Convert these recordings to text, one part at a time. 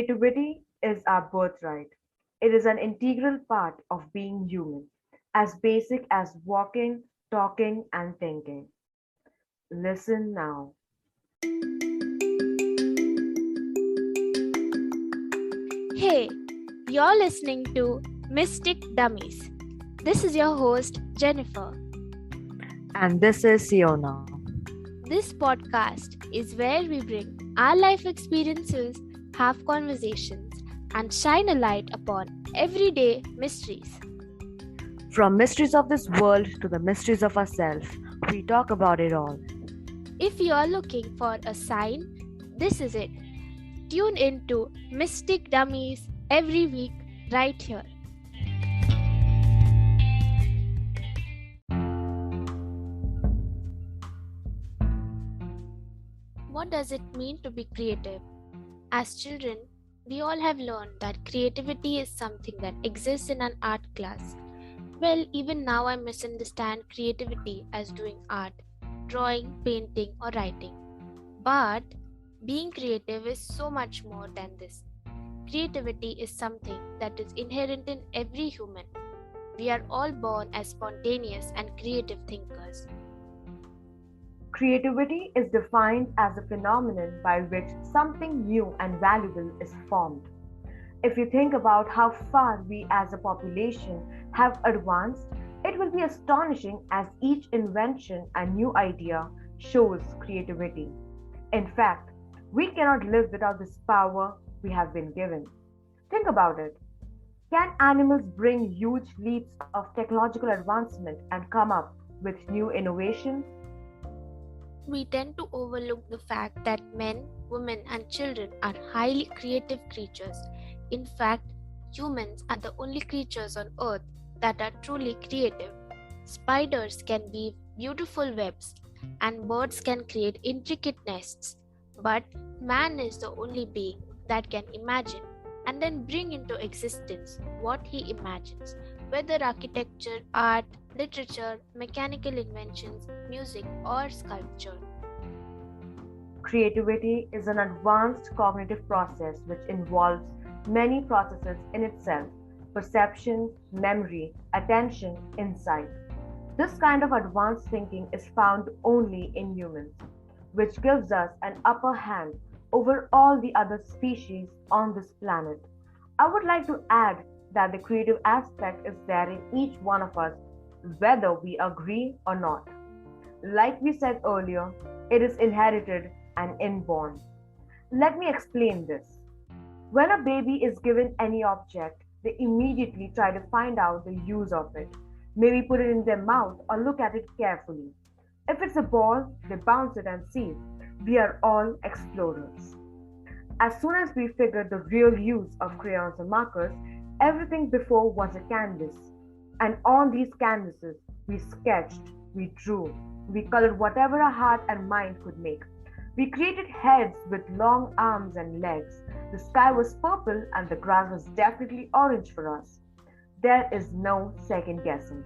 Creativity is our birthright. It is an integral part of being human, as basic as walking, talking, and thinking. Listen now. Hey, you're listening to Mystic Dummies. This is your host, Jennifer. And this is Siona. This podcast is where we bring our life experiences, have conversations, and shine a light upon everyday mysteries. From mysteries of this world to the mysteries of ourselves, we talk about it all. If you are looking for a sign, this is it. Tune in to Mystic Dummies every week right here. What does it mean to be creative? As children, we all have learned that creativity is something that exists in an art class. Well, even now I misunderstand creativity as doing art, drawing, painting, or writing. But being creative is so much more than this. Creativity is something that is inherent in every human. We are all born as spontaneous and creative thinkers. Creativity is defined as a phenomenon by which something new and valuable is formed. If you think about how far we as a population have advanced, it will be astonishing as each invention and new idea shows creativity. In fact, we cannot live without this power we have been given. Think about it. Can animals bring huge leaps of technological advancement and come up with new innovations? We tend to overlook the fact that men, women, and children are highly creative creatures. In fact, humans are the only creatures on earth that are truly creative. Spiders can weave beautiful webs, and birds can create intricate nests. But man is the only being that can imagine and then bring into existence what he imagines, whether architecture, art, literature, mechanical inventions, music, or sculpture. Creativity is an advanced cognitive process which involves many processes in itself: perception, memory, attention, insight. This kind of advanced thinking is found only in humans, which gives us an upper hand over all the other species on this planet. I would like to add that the creative aspect is there in each one of us, whether we agree or not. Like we said earlier, it is inherited and inborn. Let me explain this. When a baby is given any object, they immediately try to find out the use of it. Maybe put it in their mouth or look at it carefully. If it's a ball, they bounce it and see. We are all explorers. As soon as we figured the real use of crayons or markers, everything before was a canvas. And on these canvases, we sketched, we drew, we colored whatever our heart and mind could make. We created heads with long arms and legs. The sky was purple and the grass was definitely orange for us. There is no second guessing.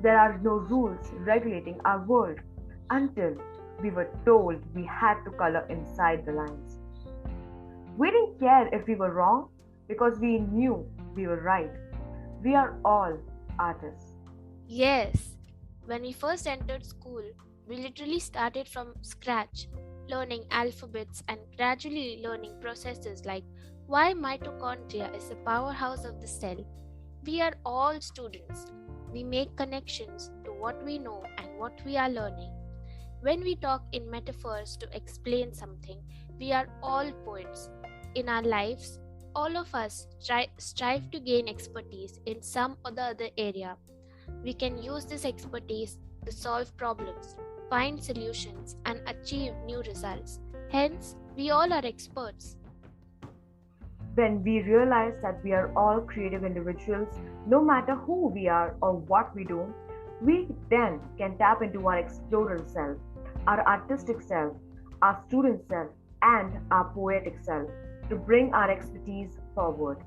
There are no rules regulating our world until we were told we had to color inside the lines. We didn't care if we were wrong because we knew we were right. We are all artists. Yes, when we first entered school, we literally started from scratch, learning alphabets and gradually learning processes like why mitochondria is the powerhouse of the cell. We are all students. We make connections to what we know and what we are learning. When we talk in metaphors to explain something, we are all poets. In our lives, all of us strive to gain expertise in some or the other area. We can use this expertise to solve problems, find solutions, and achieve new results. Hence, we all are experts. When we realize that we are all creative individuals, no matter who we are or what we do, we then can tap into our explorer self, our artistic self, our student self, and our poetic self to bring our expertise forward.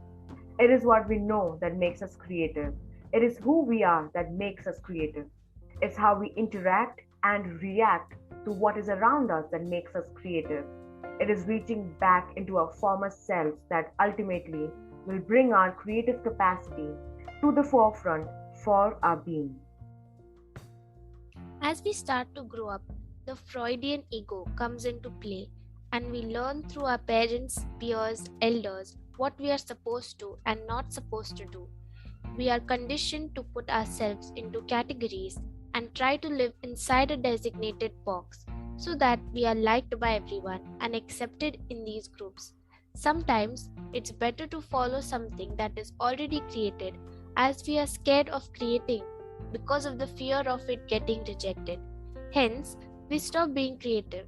It is what we know that makes us creative. It is who we are that makes us creative. It's how we interact and react to what is around us that makes us creative. It is reaching back into our former selves that ultimately will bring our creative capacity to the forefront for our being. As we start to grow up, the Freudian ego comes into play, and we learn through our parents, peers, elders what we are supposed to and not supposed to do. We are conditioned to put ourselves into categories and try to live inside a designated box so that we are liked by everyone and accepted in these groups. Sometimes it's better to follow something that is already created as we are scared of creating because of the fear of it getting rejected. Hence, we stop being creative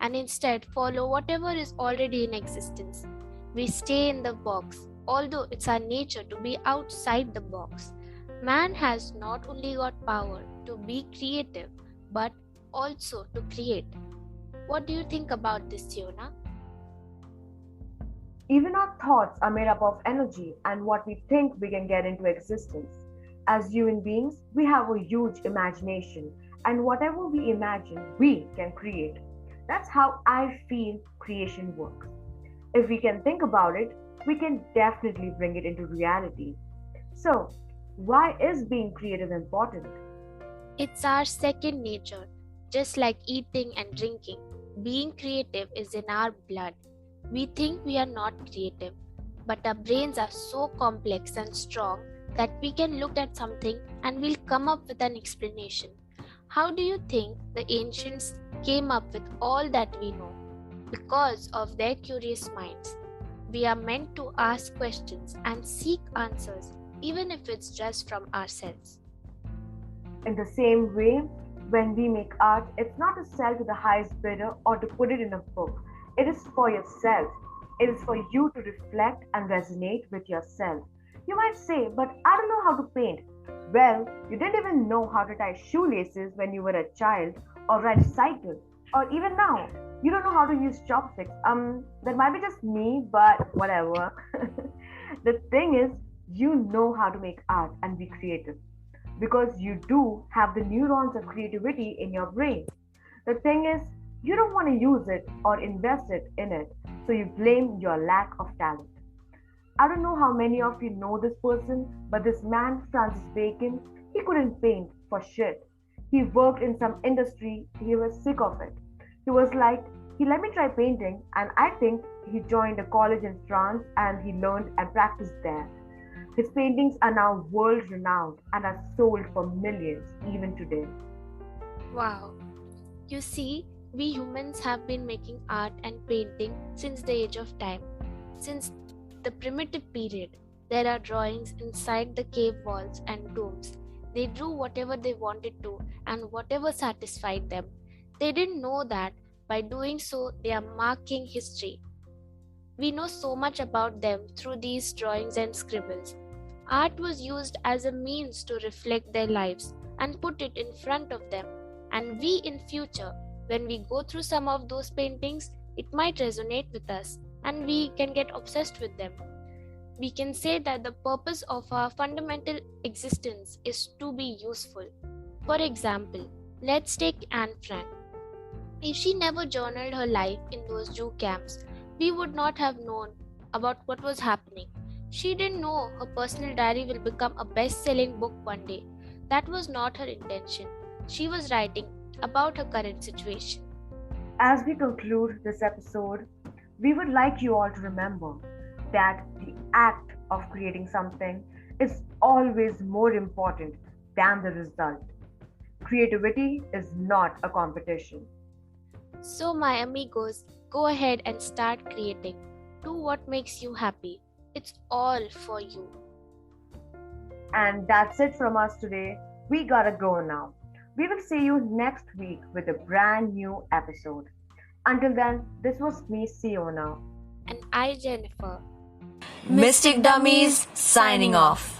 and instead follow whatever is already in existence. We stay in the box, although it's our nature to be outside the box. Man has not only got power to be creative, but also to create. What do you think about this, Siona? Even our thoughts are made up of energy and what we think we can get into existence. As human beings, we have a huge imagination, and whatever we imagine, we can create. That's how I feel creation works. If we can think about it, we can definitely bring it into reality. So, why is being creative important? It's our second nature, just like eating and drinking. Being creative is in our blood. We think we are not creative, but our brains are so complex and strong that we can look at something and we'll come up with an explanation. How do you think the ancients came up with all that we know? Because of their curious minds. We are meant to ask questions and seek answers, even if it's just from ourselves. In the same way, when we make art, it's not to sell to the highest bidder or to put it in a book. It is for yourself. It is for you to reflect and resonate with yourself. You might say, but I don't know how to paint. Well, you didn't even know how to tie shoelaces when you were a child, or ride a cycle, or even now, you don't know how to use chopsticks. That might be just me, but whatever. The thing is, you know how to make art and be creative because you do have the neurons of creativity in your brain. The thing is, you don't want to use it or invest it in it, so you blame your lack of talent. I don't know how many of you know this person, but this man, Francis Bacon, he couldn't paint for shit. He worked in some industry, he was sick of it. He was like, he let me try painting, and I think he joined a college in France and he learned and practiced there. His paintings are now world renowned and are sold for millions even today. Wow. You see, we humans have been making art and painting since the age of time. Since the primitive period, there are drawings inside the cave walls and tombs. They drew whatever they wanted to and whatever satisfied them. They didn't know that by doing so, they are marking history. We know so much about them through these drawings and scribbles. Art was used as a means to reflect their lives and put it in front of them. And we in future, when we go through some of those paintings, it might resonate with us and we can get obsessed with them. We can say that the purpose of our fundamental existence is to be useful. For example, let's take Anne Frank. If she never journaled her life in those Jew camps, we would not have known about what was happening. She didn't know her personal diary will become a best-selling book one day. That was not her intention. She was writing about her current situation. As we conclude this episode, we would like you all to remember that the act of creating something is always more important than the result. Creativity is not a competition. So, my amigos, go ahead and start creating. Do what makes you happy. It's all for you. And that's it from us today. We gotta go now. We will see you next week with a brand new episode. Until then, this was me, Siona. And I, Jennifer. Mystic Dummies signing off.